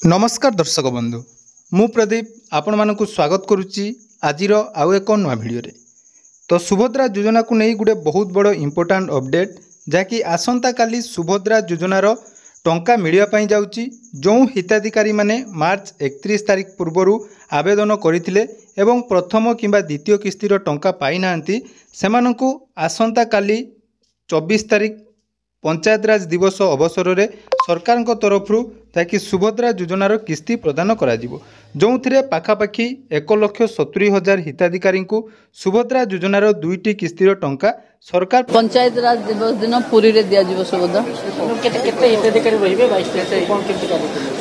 नमस्कार दर्शक बंधु मु प्रदीप आपण मानक स्वागत करुच्ची आजिर आउ एक नुआ भिडियो तो सुभद्रा योजना को नहीं गोटे बहुत बड़ इंपोर्टाट अपडेट जहाँकि आसंता काली सुभद्रा योजनार टंका मिलवाई जाऊँगी जो हिताधिकारी माने मार्च 31 तारीख पूर्वर आवेदन करते प्रथम किंबा द्वितीय किस्तिर टंका पाई नांती सेमानंकु आसंता काली 24 तारीख पंचायतराज दिवस अवसर में सरकार तरफ ताकि सुभद्रा योजनार किस्ती प्रदान जो थे पाखापाखि 1,70,000 हिताधिकारी को सुभद्रा योजनार दुईटी किस्तिर टंका सरकार पंचायतराज दिवस दिन पुरी रे दिया जीव सुभद्रा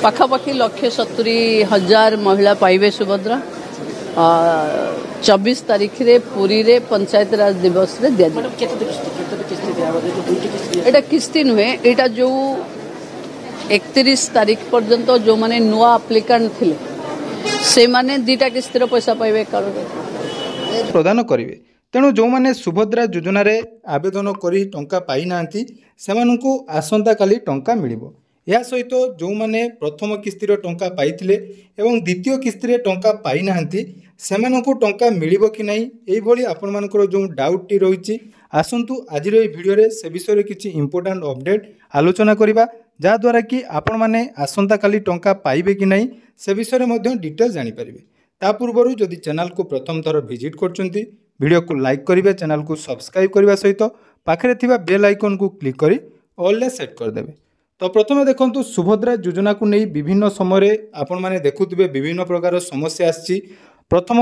पाखापाखि 1,70,000 महिला पाइबे सुभद्रा 24 तारीख रे पुरी रे पंचायतराज दिवस रे दिया एटा किस्ती नुहे एटा जो 31 तारीख पर्यंत जो माने नुआ एप्लिकेंट थिले से माने दीटा किस्तिर पैसा पाइबे प्रदान करिवे तेणु जो माने सुभद्रा योजना रे आवेदन करी टंका पाई नांती सेमानंकु आसंता काली टंका मिलिबो। या सहित जो माने प्रथम किस्तिर टंका पाइथिले एवं द्वितीय किस्तिर टंका पाई नांती सेमानंकु टंका मिलिबो कि नाही एई भली आपण मानकर जो डाउट टी रहिछि आसंतु आज भिडियो रे से विषय किछि इंपोर्टेंट अपडेट आलोचना करिबा जा द्वारा कि आपण माने आसंता काली टंका पाइबे कि नाही से विषय रे मध्ये डिटेल जानि परिबे। ता पूर्वरु जदि चैनल को प्रथम थर विजिट करचंती वीडियो को लाइक करिवे चैनल को सब्सक्राइब करबा सहित पाखरे थिबा बेल आइकन को क्लिक करी ऑल ले सेट कर देबे। तो प्रथम देखंतु सुभद्रा योजना को नहीं विभिन्न समय आपण माने देखुथिबे विभिन्न प्रकार समस्या आछि। प्रथम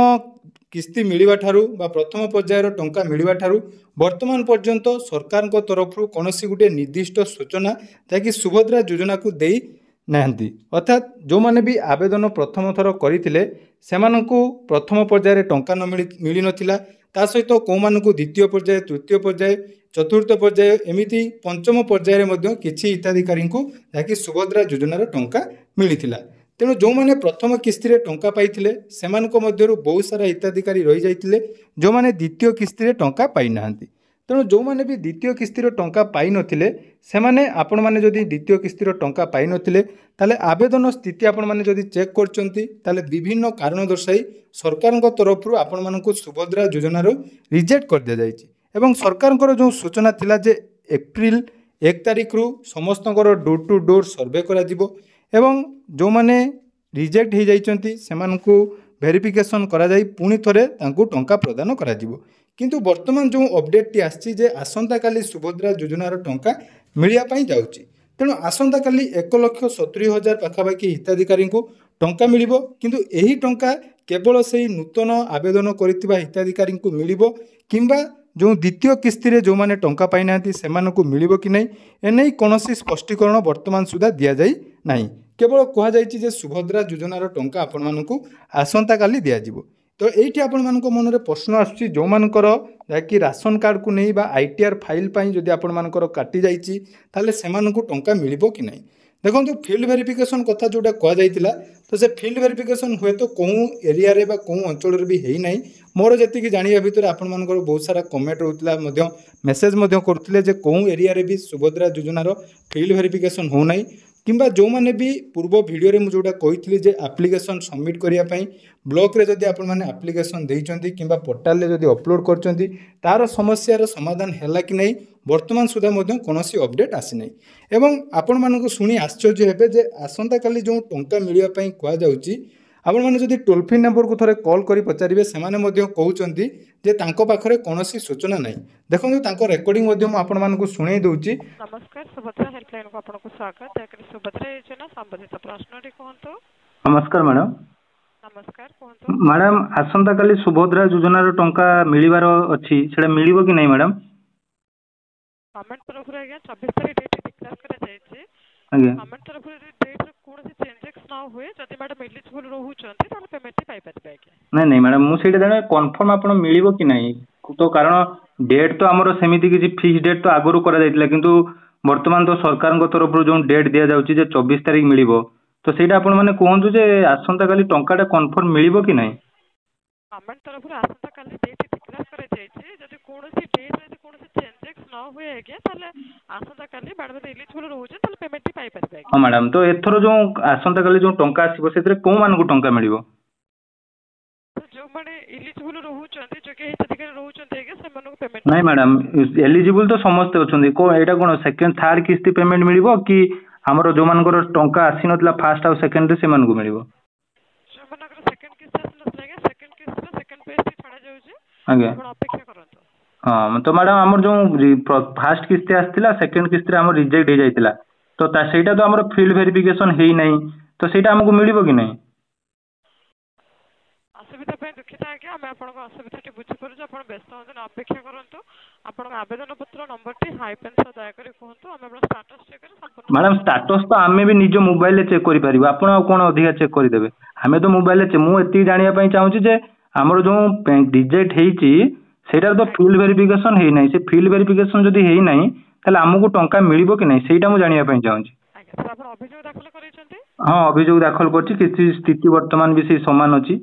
किस्ती मिलिबा ठारू बा प्रथम पर्यायर टंका मिलिबा ठारू वर्तमान पर्यंत सरकार को तरफ कोनोसी गुटे निर्दिष्ट सूचना ताकि सुभद्रा योजना को देई नाहंती अर्थात जो माने भी आवेदन प्रथम थर करिथिले सेमानंकु प्रथम पर्यायर टंका न मिली नथिला ता सहित को मानकु द्वितीय पर्याय तृतीय पर्याय चतुर्थ पर्याय एमिति पंचम पर्यायर मध्ये किछि हिताधिकारी को ताकि सुभद्रा योजनार टंका मिलिथिला। तेणु जो मैंने प्रथम किस्ती टंका पाइथिले सेमानक मध्यरु बहुत सारा हिताधिकारी रही जाइथिले जो माने द्वितीय किस्ती टंका पाई नाहंती। तेणु जो मैंने भी द्वितीय किस्ती टंका पाई नथिले सेमाने आपण माने जदि द्वितीय किस्ती टंका पाई नथिले ताले आवेदन स्थिति आपण माने जदि चेक करचंती ताले विभिन्न कारण दर्शाई सरकार तरफ आपण मानकु सुभद्रा योजनार रिजेक्ट कर दिया जायछि एवं सरकार जो सूचना थिला जे एप्रिल 1 तारिख रु समस्तकर डोर टू डोर सर्वे करा जिवो एवं जो माने रिजेक्ट हो जाइछंती सेमानकु वेरिफिकेशन करा जाई पुणी थरे तांकु टंका प्रदान करा जिवो। किंतु वर्तमान जो अपडेट टी आछि जे आसंता काली सुभद्रा योजनार टंका मिलिया पई जाउछि तेणु आसंता काली 1,70,000 पाखापाखि हिताधिकारी को टंका मिलिबो किंतु एही टंका केवल से नूतन आवेदन करितिबा हिताधिकारी को मिलिबो किंबा जो द्वितीय किस्ती जो माने टंका पाई नांती सेमानकु मिलिबो कि नहीं एनै कोनोसी स्पष्टीकरण वर्तमान सुधा दिया जाई नाही केवल कह जाइछि जे सुभद्रा योजनार टंका आपण मानकु आसंता काली दिया जिवो। तो एठी आपण मानक मन रे प्रश्न आछि जो मानकर जाकि राशन कार्ड को नहीं बा आईटीआर फाइल पई जदि आपण मानकर काटी जाइछि ताले सेमानकु टंका मिलिबो कि नहीं देखो तो फील्ड वेरिफिकेशन कथा जोटा कह जाइतिला तो से फील्ड वेरिफिकेशन हुए तो कहूँ एरिया रे बा कहूँ अंचल भी है नहीं मोर जी जाना भितर आपण मानकर बहुत सारा कमेंट होता मेसेज करते जे कहूँ एरिया रे भी सुभद्रा योजनार फील्ड वेरिफिकेशन हो नहीं किंबा जो माने भी पूर्व वीडियो रे मुझे कही जे एप्लिकेशन सबमिट करने ब्लॉक रे जदि आपण माने एप्लिकेशन देइचंती किंबा पोर्टाल रे जदि अपलोड करचंती तार समस्यार समाधान हैला कि नहीं वर्तमान सुधा मध्य कोनोसी अपडेट आसी नहीं एवं आपण मानको सुनी आश्चर्य हेबे जे आसंता काली जो टंका मिलिया पई कहा जाउची आपण माने जदि टोल फ्री नंबर को थरे कॉल करी पचारिबे सेमाने मध्य कहउचंती जे तांको पाखरे कोनोसी सूचना नहीं देखंतु तांको रेकॉर्डिंग मध्य म आपण मानको सुनै दउची। नमस्कार सुभद्रा हेल्पलाइन को आपनको स्वागत है कि सुभद्रा योजना संबंधित प्रश्न रे कहंतो। नमस्कार मैडम। नमस्कार कहंतो मैडम आसंता काली सुभद्रा योजनार टंका मिलिबार अछि सेडा मिलिबो कि नहीं मैडम गवर्नमेंट तरफ रे आज्ञा 26 तारिख डेट डिक्लेयर करा जायछि आज्ञा गवर्नमेंट तरफ रे डेट रे कोनोसी चेंजेस ना होए जदि मैडम एलिजिबल रहउचंती ताले पेमेंट पाइ पाइबे आज्ञा नहीं नहीं मैडम मु सेडा जाने कंफर्म आपण मिलिबो कि नहीं तो कारण डेट तो हमरो सेमिति किछि फिक्स डेट तो आगरु करा जायतिला किंतु वर्तमान तो सरकार को तरफ जो डेट दिया जाउची जे 24 तारिख मिलिबो तो सेटा आपण माने कहंतु जे आसंता काली टंकाटा कंफर्म मिलिबो कि नहीं गवर्नमेंट तरफ आसंता काली डेट डिक्लेयर करे जायछि जदि कोनोसी डेट रे कोनोसी चेंजेस न हुए आगे ताले आसंता काली मैडम एलिजिबल रहउछे ताले पेमेंट पाई परबे। हाँ मैडम, तो एथर जो आसंता काली जो टंका आसीबो सेतरे को मान को टंका मिलिबो? जो माने एलिजिबल रहउछन्ते जो के हिताधिकारी रहउछन्ते आगे से मानको पेमेंट नहीं मैडम, एलिजिबल तो समस्त अछन्ती को एटा कोन सेकंड थर्ड किस्ती पेमेंट मिलिबो कि हमरो जो मानकर टंका आसी नतला फर्स्ट और सेकंड रे से मान को मिलिबो? जो मानकर सेकंड किस्त आसनतला आगे सेकंड किस्त सेकंड पेज छाड़ा जाउछे आगे आपण अपेक्षा करंतो। हाँ तो मैडम हमर जो फर्स्ट किस्ती आस्तिला सेकंड किस्ती रे हमर रिजेक्ट हे जाइतिला तो सेटा तो हमर फील्ड वेरिफिकेशन हेई नै तो सेटा हमको मिलिबो कि नै? असुविधा पे दुखित आगे आम आप असुविधा बुझीपार आप व्यस्त हमें अपेक्षा करूँ आप आवेदन पत्र नंबर टी हाइपेन सह दयाकोरी कहतु आम स्टाटस चेक संपूर्ण। मैडम स्टाटस तो आमे भी निज मोबाइल रे चेक करि परिबो, आपण आ कोन अधिका चेक करि देबे? हमें तो मोबाइल रे मु एति जानिया पई चाहूची जे हमर जो रिजेक्ट हेइची सेटा तो फील्ड वेरिफिकेशन हेई नै, से फील्ड वेरिफिकेशन जदी हेई नै ताले हमको टंका मिलिबो कि नै सेटा मु जानिया पई चाहूची। आज्ञा सर आप अभियोग दाखल करिसेंती? हां अभियोग दाखल करछि, किछि स्थिति वर्तमान भी से समान अछि।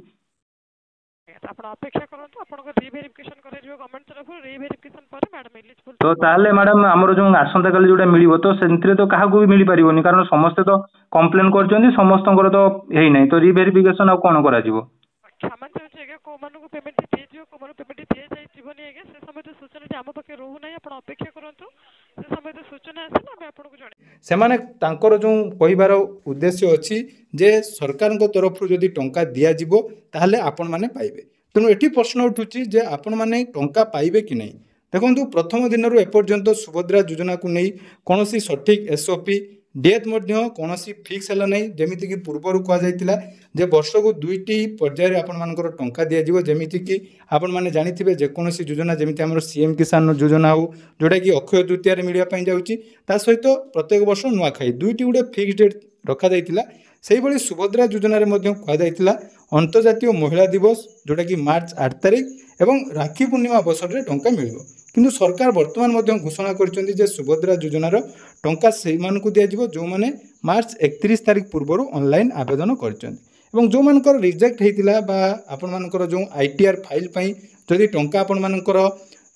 आप अपेक्षा करंतु आपनको रीवेरिफिकेशन करे जिवो गवर्नमेंट तरफ रीवेरिफिकेशन पर मैडम एलिजिबल तो ताले मैडम हमर जो आसंता काली जोटा मिलिबो तो सेंतरे तो काहा को भी मिली परिबोनी कारण समस्त तो कंप्लेन करछन्ती समस्तंकर तो हेई नै तो रीवेरिफिकेशन आ कोन करा जिवो? क्षमा चाहूछि आगे को मानको पेमेंट दिए जिवो को मानो पेमेंट दिए जाय जीवनी आगे से समय तो सूचना हम पाखे रहू नै आपण अपेक्षा करंतु से समय तो सूचना आसे ना हम आपनको जणे सेमाने तांकर जो कहिबार उद्देश्य अछि जे सरकारक तरफ जदि टंका दिया जिवो ताहले आपण माने पाइबे। तेणु एठी प्रश्न उठुची जे आपण माने टंका पाइबे कि नहीं। देखंतु प्रथम दिनरु एपर्यंत सुभद्रा योजना को नहीं कोनोसी सठिक एसओपी डेट मध्य कोनोसी फिक्स हला नहीं। जेमिति कि पूर्वरु कहा जायतिला जे वर्ष को दुईटी पर्याय आपण मानकर टंका दिया जिवो, जेमिति कि आपण माने जानिथिबे जे कोनोसी योजना जेमिति हमर सीएम किसान योजना हो जोटा कि अक्षय तृतीया रे मिलिया पई जाउची, ता सहित प्रत्येक वर्ष नुआ खाई दुईटी गुडे फिक्स डेट रखा जायतिला। सेही भली सुभद्रा योजना रे मध्य कहा जायतिला अंतर्जातीय महिला दिवस जोटा कि मार्च 8 तारिख एवं राखी पूर्णिमा अवसर रे टंका मिलिबो। किंतु सरकार वर्तमान मध्य घोषणा करछन्ती जे सुभद्रा योजनार टंका सेही मानकु दिया जिवो जो माने मार्च 31 तारिख पूर्वरु ऑनलाइन आवेदन करछन्ती एवं जो मानकर रिजेक्ट हेतिला बा आपण मानकर जो आईटीआर फाइल पई जदि टंका आपण मानकर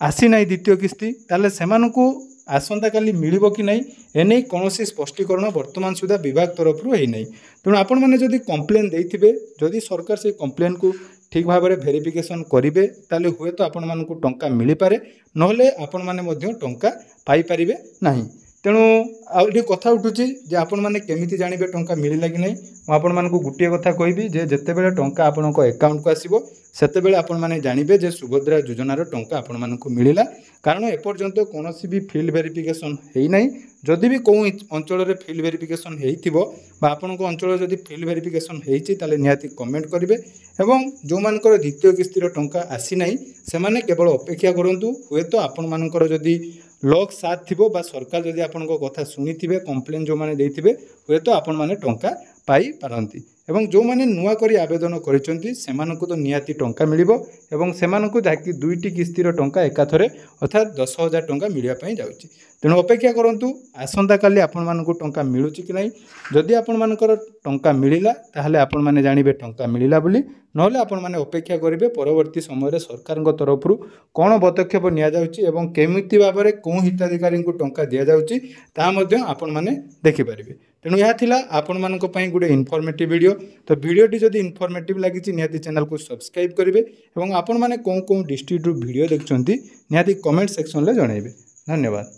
आसी नै द्वितीय किस्ती ताले सेमानकु आसंता काली मिलिबो कि नै एनै कोनोसी स्पष्टीकरण वर्तमान सुधा विभाग तरफ रु हेई नै। तेणु आपण माने जदि कंप्लेन देइथिबे जदि सरकार से कंप्लेन को ठीक भाव में भेरिफिकेशन करेंगे ताले हुए तो आपण मानकु टंका मिली पारे नहले आपण माने मध्य टंका पाई परिबे नाही। तेणु आउडी कथा उठुची जे आपण माने केमिति जानिबे टंका मिलिला कि नहीं। मु आपण मानकु गुटिए कथा कहबी जे जते बेले टंका आपणको अकाउंट को आसीबो सेते बेले आपण माने जानिबे जे सुभद्रा योजनार टंका आपण मानकु मिलिला, कारण एपर्यंत कोनोसी भी फील्ड वेरिफिकेशन हेई नाही। जदि भी कोई अंचल रे फील्ड वेरिफिकेशन हेइथिबो बा आपणको अंचल जदि फील्ड वेरिफिकेशन हेइछि ताले निहाती कमेंट करिवे एवं जो मानकर द्वितीय किस्तीर टंका आसी नाही सेमाने केवल अपेक्षा करंतु हुए तो आपण मानकर जदि लक साथ थिबो बा सरकार जदि आपणको कथा सुनिथिबे कंप्लेन जो माने देइथिबे हुए तो आपण माने टंका पाई पारंती एवं जो माने नुआ करी आवेदन करिसंती सेमानकु तो निहाती टंका मिलिबो एवं सेमानकु जाकी दुईटी किस्तीर टंका एकाथरे अर्थात 10,000 टंका मिलिया पई जाउची। तेणु अपेक्षा करंतु आसंता काली आपण मानकु टंका मिलुची कि नाही। जदि आपण मानकर टंका मिलिला ताहले आपण माने जानिबे टंका मिलिला बोली, नहले आपण माने अपेक्षा करिवे परवर्ती समय रे सरकारक तरफरु कोन पदक्षेप निया जाउची एवं केमिति भाबरे कोन हिताधिकारी को टंका दिया जाउची ता मध्ये आपण माने देखि परिबे। तेणु यह थिला आपण मानक पई गुडे इनफॉर्मेटिव वीडियो। तो वीडियोटी जदि इनफॉर्मेटिव लागिछि निहाती चैनल को सब्सक्राइब करिवे एवं आपण माने कोन कोन डिस्ट्रिक्ट वीडियो देखछन्ती निहाती कमेंट सेक्शन ले जणाइबे। धन्यवाद।